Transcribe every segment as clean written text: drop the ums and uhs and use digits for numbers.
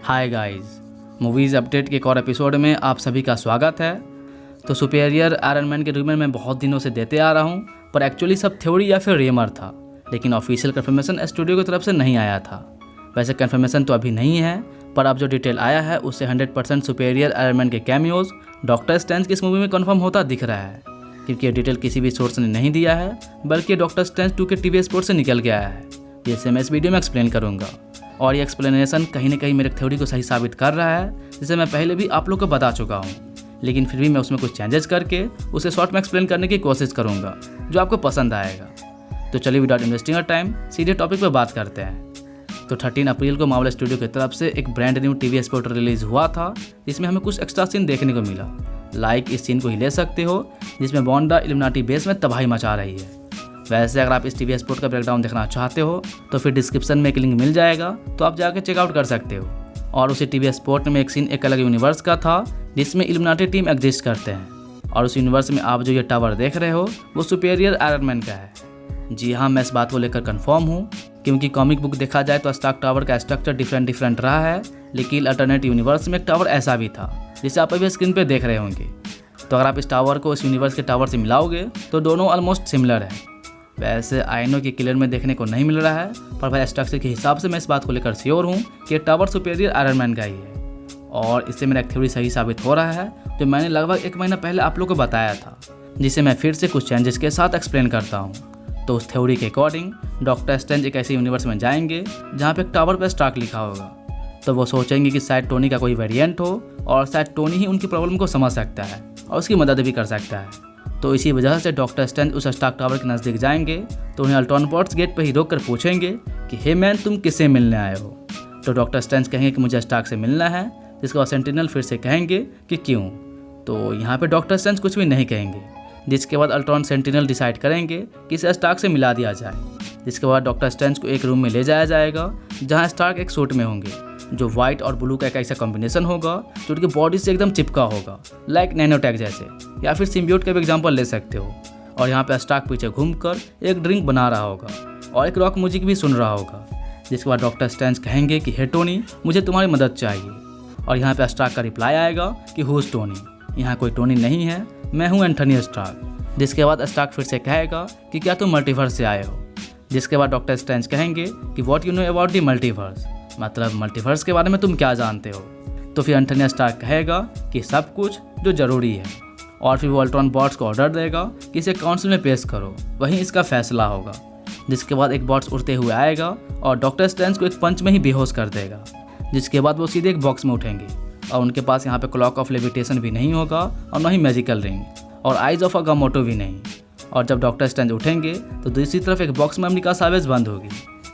Hi guys, movies update के एक और एपिसोड में आप सभी का स्वागत है। तो सुपेरियर आयरन मैन के रूमर मैं बहुत दिनों से देते आ रहा हूँ, पर एक्चुअली सब थ्योरी या फिर रेमर था, लेकिन ऑफिशियल कंफर्मेशन स्टूडियो की तरफ से नहीं आया था। वैसे कंफर्मेशन तो अभी नहीं है, पर अब जो डिटेल आया है उससे 100% सुपेरियर आयरन मैन के कैमियोज डॉक्टर स्ट्रेंज की इस मूवी में कन्फर्म होता दिख रहा है, क्योंकि ये डिटेल किसी भी सोर्स ने नहीं दिया है, बल्कि डॉक्टर स्ट्रेंज 2 के टीवी स्पोर्ट से निकल के आया है, जिसे मैं इस वीडियो में एक्सप्लेन करूँगा। और ये एक्सप्लेनेशन कहीं ना कहीं मेरे थ्योरी को सही साबित कर रहा है, जिसे मैं पहले भी आप लोग को बता चुका हूँ, लेकिन फिर भी मैं उसमें कुछ चेंजेस करके उसे शॉर्ट में एक्सप्लेन करने की कोशिश करूँगा जो आपको पसंद आएगा। तो चलिए विदाउट इन्वेस्टिंग अ टाइम सीधे टॉपिक पर बात करते हैं। तो 13 अप्रैल को मार्वल स्टूडियो की तरफ से एक brand new TV spot release हुआ था, जिसमें हमें कुछ एक्स्ट्रा सीन देखने को मिला। लाइक इस सीन को ही ले सकते हो जिसमें वांडा इल्यूमिनाटी बेस में तबाही मचा रही है। वैसे अगर आप इस टीवी स्पॉट का ब्रेकडाउन देखना चाहते हो तो फिर डिस्क्रिप्शन में एक लिंक मिल जाएगा, तो आप जाकर चेकआउट कर सकते हो। और उसी टीवी स्पॉट में एक सीन एक अलग यूनिवर्स का था, जिसमें इल्यूमिनाटी टीम एग्जिस्ट करते हैं, और उस यूनिवर्स में आप जो ये टावर देख रहे हो वो सुपेरियर आयरन मैन का है। जी हाँ, मैं इस बात को लेकर कन्फर्म हूँ, क्योंकि कॉमिक बुक देखा जाए तो स्टार्क टावर का स्ट्रक्चर डिफरेंट रहा है, लेकिन अल्टरनेट यूनिवर्स में एक टावर ऐसा भी था जिसे आप अभी स्क्रीन पर देख रहे होंगे। तो अगर आप इस टावर को इस यूनिवर्स के टावर से मिलाओगे तो दोनों ऑलमोस्ट सिमिलर है। वैसे आयनो की क्लियर में देखने को नहीं मिल रहा है, पर भाई स्ट्रक्चर के हिसाब से मैं इस बात को लेकर श्योर हूँ कि टावर सुपेरियर आयरन मैन का ही है। और इससे मेरा एक थ्योरी सही साबित हो रहा है, जो मैंने लगभग 1 महीना पहले आप लोगों को बताया था, जिसे मैं फिर से कुछ चेंजेस के साथ एक्सप्लेन करता हूँ। तो उस थ्योरी के अकॉर्डिंग डॉक्टर स्ट्रेंज एक ऐसे यूनिवर्स में जाएंगे जहाँ पे एक टावर पर स्टार्क लिखा होगा। तो वो सोचेंगे कि शायद टोनी का कोई वेरिएंट हो, और शायद टोनी ही उनकी प्रॉब्लम को समझ सकता है और उसकी मदद भी कर सकता है। तो इसी वजह से डॉक्टर स्ट्रेंज उस स्टार्क टावर के नज़दीक जाएंगे, तो उन्हें अल्ट्रॉन बॉट्स गेट पर ही रोक कर पूछेंगे कि हे मैन, तुम किससे मिलने आए हो। तो डॉक्टर स्ट्रेंज कहेंगे कि मुझे स्टार्क से मिलना है, जिसके बाद सेंटिनल फिर से कहेंगे कि क्यों। तो यहाँ पे डॉक्टर स्ट्रेंज कुछ भी नहीं कहेंगे, जिसके बाद अल्ट्रॉन सेंटिनल डिसाइड करेंगे कि इसे स्टार्क से मिला दिया जाए। जिसके बाद डॉक्टर स्ट्रेंज को एक रूम में ले जाया जाएगा, जहाँ स्टार्क एक सूट में होंगे, जो व्हाइट और ब्लू का एक ऐसा कॉम्बिनेशन होगा जो उनकी बॉडी से एकदम चिपका होगा, लाइक नैनोटेक जैसे, या फिर सिम्बियोट का भी एग्जांपल ले सकते हो। और यहाँ पे स्टार्क पीछे घूमकर एक ड्रिंक बना रहा होगा और एक रॉक म्यूजिक भी सुन रहा होगा। जिसके बाद डॉक्टर स्ट्रेंज कहेंगे कि हे टोनी, मुझे तुम्हारी मदद चाहिए। और यहाँ पे स्टार्क का रिप्लाई आएगा कि हु इज टोनी, यहाँ कोई टोनी नहीं है, मैं हूँ एंथनी स्टार्क। जिसके बाद स्टार्क फिर से कहेगा कि क्या तुम मल्टीवर्स से आए हो। जिसके बाद डॉक्टर स्ट्रेंज कहेंगे कि what you know about the multiverse, मतलब मल्टीवर्स के बारे में तुम क्या जानते हो। तो फिर एंथनी स्टार्क कहेगा कि सब कुछ जो ज़रूरी है, और फिर वो अल्ट्रॉन बॉट्स को ऑर्डर देगा कि इसे काउंसिल में पेश करो, वहीं इसका फैसला होगा। जिसके बाद एक बॉट्स उड़ते हुए आएगा और डॉक्टर स्ट्रेंज को एक पंच में ही बेहोश कर देगा। जिसके बाद वो सीधे एक बॉक्स में उठेंगे, और उनके पास यहाँ पे क्लॉक ऑफ लेविटेशन भी नहीं होगा, और न ही मैजिकल रिंग, और आइज ऑफ अगामोटो भी नहीं। और जब डॉक्टर स्ट्रेंज उठेंगे तो दूसरी तरफ एक बॉक्स में अमेरिका सावेज बंद होगी।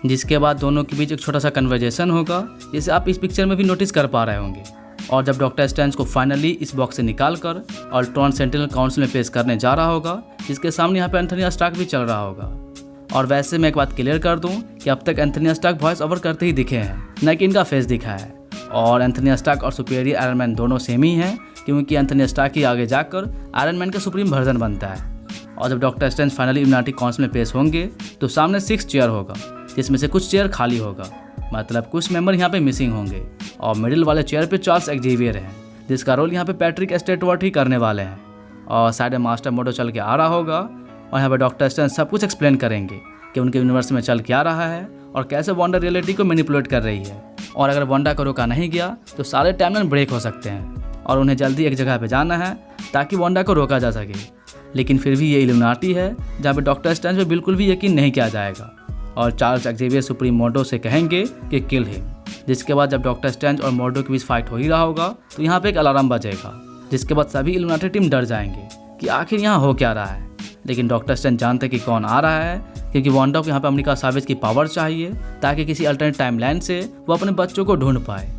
जिसके बाद दोनों के बीच एक छोटा सा कन्वर्जेशन होगा, जिसे आप इस पिक्चर में भी नोटिस कर पा रहे होंगे। और जब डॉक्टर स्ट्रेंज को फाइनली इस बॉक्स से निकाल कर अल्ट्रॉन सेंटिनल काउंसिल में पेश करने जा रहा होगा, जिसके सामने यहाँ पे एंथनी स्टार्क भी चल रहा होगा। और वैसे मैं एक बात क्लियर कर दूं कि अब तक एंथनी स्टार्क वॉइस ओवर करते ही दिखे हैं, न कि इनका फेस दिखा है। और एंथनी स्टार्क और सुपेरियर आयरन मैन दोनों सेम ही हैं, क्योंकि एंथनी स्टार्क ही आगे जाकर आयरन मैन का सुप्रीम वर्जन बनता है। और जब doctor strange finally illuminati council में पेश होंगे, तो सामने 6 चेयर होगा, जिसमें से कुछ चेयर खाली होगा, मतलब कुछ मेंबर यहाँ पे मिसिंग होंगे। और मिडिल वाले चेयर पे चार्ल्स एक्जेवियर हैं, जिसका रोल यहाँ पे पैट्रिक स्टेटवर्ट ही करने वाले हैं। और साइड में मास्टर मोडो चल के आ रहा होगा, और यहाँ पे डॉक्टर स्ट्रेंज सब कुछ एक्सप्लेन करेंगे कि उनके यूनिवर्स में चल के आ रहा है और कैसे वांडा रियलिटी को मैनिपुलेट कर रही है। और अगर वांडा को रोका नहीं गया तो सारे टाइमलाइन ब्रेक हो सकते हैं, और उन्हें जल्दी एक जगह पे जाना है ताकि वांडा को रोका जा सके। लेकिन फिर भी ये इल्यूमिनाटी है जहाँ पे डॉक्टर स्ट्रेंज पे बिल्कुल भी यकीन नहीं किया जाएगा, और चार्ल्स एक्जेवियर सुप्रीम मोडो से कहेंगे कि किल हिम। जिसके बाद जब डॉक्टर स्ट्रेंज और मोडो के बीच फाइट हो ही रहा होगा, तो यहाँ पे एक अलार्म बजेगा। जिसके बाद सभी इल्यूमिनाटी टीम डर जाएंगे कि आखिर यहाँ हो क्या रहा है। लेकिन डॉक्टर स्ट्रेंज जानते कि कौन आ रहा है, क्योंकि वांडा को यहाँ पे अमेरिका सावेज की पावर चाहिए, ताकि किसी अल्टरनेट टाइमलाइन से वो अपने बच्चों को ढूंढ पाए।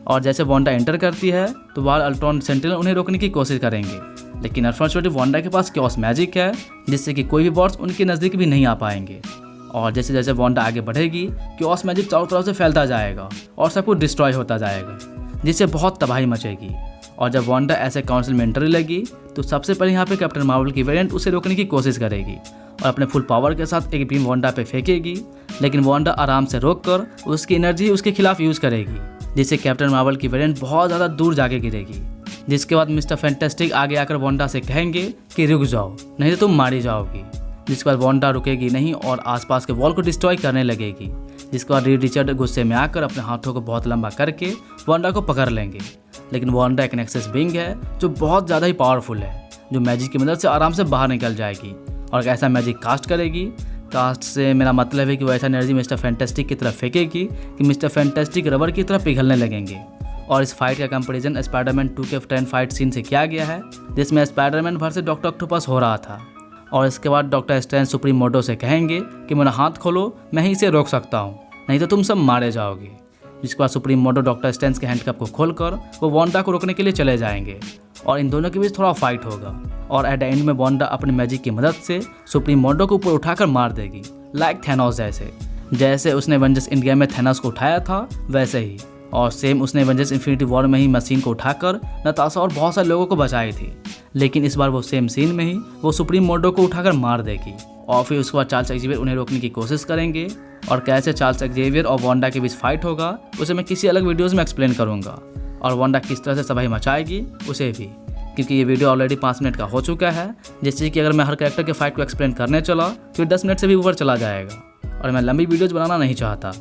और जैसे वांडा एंटर करती है तो बाहर अल्ट्रॉन सेंटिनल उन्हें रोकने की कोशिश करेंगे, लेकिन अनफॉर्चुनेटली वांडा के पास क्योस मैजिक है, जिससे कि कोई भी बॉट्स उनके नज़दीक भी नहीं आ पाएंगे। और जैसे जैसे वांडा आगे बढ़ेगी, क्योस मैजिक चारों तरफ से फैलता जाएगा और सब कुछ डिस्ट्रॉय होता जाएगा, जिससे बहुत तबाही मचेगी। और जब वांडा ऐसे काउंसिल में एंट्री लगी, तो सबसे पहले यहाँ पे कैप्टन मार्वल की वेरिएंट उसे रोकने की कोशिश करेगी और अपने फुल पावर के साथ एक बीम वांडा पे फेंकेगी, लेकिन वांडा आराम से रोक कर उसकी एनर्जी उसके खिलाफ यूज़ करेगी, जिससे कैप्टन मार्वल की वेरिएंट बहुत ज़्यादा दूर जाके गिरेगी। जिसके बाद मिस्टर फैंटास्टिक आगे आकर वांडा से कहेंगे कि रुक जाओ नहीं तो तुम मारी जाओगी। जिसके बाद वांडा रुकेगी नहीं और आसपास के वॉल को डिस्ट्रॉय करने लगेगी। जिसके बाद रीड रिचर्ड गुस्से में आकर अपने हाथों को बहुत लंबा करके वांडा को पकड़ लेंगे। लेकिन वांडा एक नेक्सस बीइंग है जो बहुत ज़्यादा ही पावरफुल है, जो मैजिक की मदद से आराम से बाहर निकल जाएगी और ऐसा मैजिक कास्ट करेगी। कास्ट से मेरा मतलब है कि वो ऐसा एनर्जी मिस्टर फैंटास्टिक की तरफ फेंकेगी कि मिस्टर फैंटास्टिक रबर की तरफ पिघलने लगेंगे। और इस फाइट का कंपैरिजन स्पाइडरमैन 2 के 10 फाइट सीन से किया गया है, जिसमें स्पाइडरमैन भर से डॉक्टर ऑक्टोपस हो रहा था। और इसके बाद डॉक्टर स्ट्रेंज सुप्रीम मोटो से कहेंगे कि मेरा हाथ खोलो, मैं ही इसे रोक सकता हूँ, नहीं तो तुम सब मारे जाओगे। जिसके बाद सुप्रीम मोटो डॉक्टर स्ट्रेंज के हैंडकप को खोलकर वो वांडा को रोकने के लिए चले जाएंगे और इन दोनों के बीच थोड़ा फाइट होगा। और एट द एंड में वांडा अपनी मैजिक की मदद से सुप्रीम मोटो को ऊपर उठाकर मार देगी, लाइक थैनोस जैसे उसने एवेंजर्स इंडिया में थैनोस को उठाया था वैसे ही। और सेम उसने एवेंजर्स इन्फिनिटी वॉर में ही मशीन को उठाकर नताशा और बहुत सारे लोगों को बचाई थी। लेकिन इस बार वो सेम सीन में ही वो सुप्रीम मोटो को उठाकर मार देगी। और फिर उसके बाद चार्ल्स एक्जेवियर उन्हें रोकने की कोशिश करेंगे। और कैसे चार्ल्स एक्जेवियर और वांडा के बीच फाइट होगा उसे मैं किसी अलग वीडियोज़ में एक्सप्लेन करूँगा। और वांडा किस तरह से तबाही मचाएगी उसे भी, क्योंकि ये वीडियो ऑलरेडी 5 मिनट का हो चुका है। जिससे कि अगर मैं हर कैरेक्टर के फाइट को एक्सप्लेन करने चला तो 10 मिनट से भी ऊपर चला जाएगा और मैं लंबी वीडियोज़ बनाना नहीं चाहता।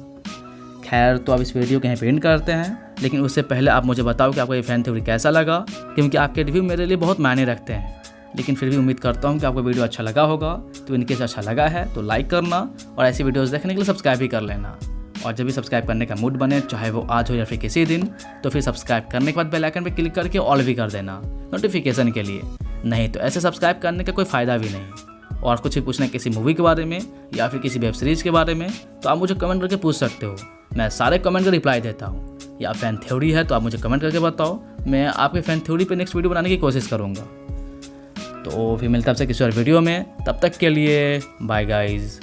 खैर, तो अब इस वीडियो को यहीं पे एंड करते हैं, लेकिन उससे पहले आप मुझे बताओ कि आपको ये फैन थ्योरी कैसा लगा, क्योंकि आपके रिव्यू मेरे लिए बहुत मायने रखते हैं। लेकिन फिर भी उम्मीद करता हूँ कि आपको वीडियो अच्छा लगा होगा। तो इनकेस अच्छा लगा है तो लाइक करना और ऐसी वीडियोज़ देखने के लिए सब्सक्राइब भी कर लेना। और जब भी सब्सक्राइब करने का मूड बने, चाहे वो आज हो या फिर किसी दिन, तो फिर सब्सक्राइब करने के बाद बेल आइकन पर क्लिक करके ऑल भी कर देना नोटिफिकेशन के लिए। नहीं तो ऐसे सब्सक्राइब करने का कोई फ़ायदा भी नहीं। और कुछ भी पूछना किसी मूवी के बारे में या फिर किसी वेब सीरीज़ के बारे में तो आप मुझे कमेंट करके पूछ सकते हो। मैं सारे कमेंट का रिप्लाई देता हूँ। या फैन थ्योरी है तो आप मुझे कमेंट करके बताओ, मैं आपके फैन थ्योरी पे नेक्स्ट वीडियो बनाने की कोशिश करूँगा। तो फिर मिलता है आपसे किसी और वीडियो में, तब तक के लिए बाय गाइज़।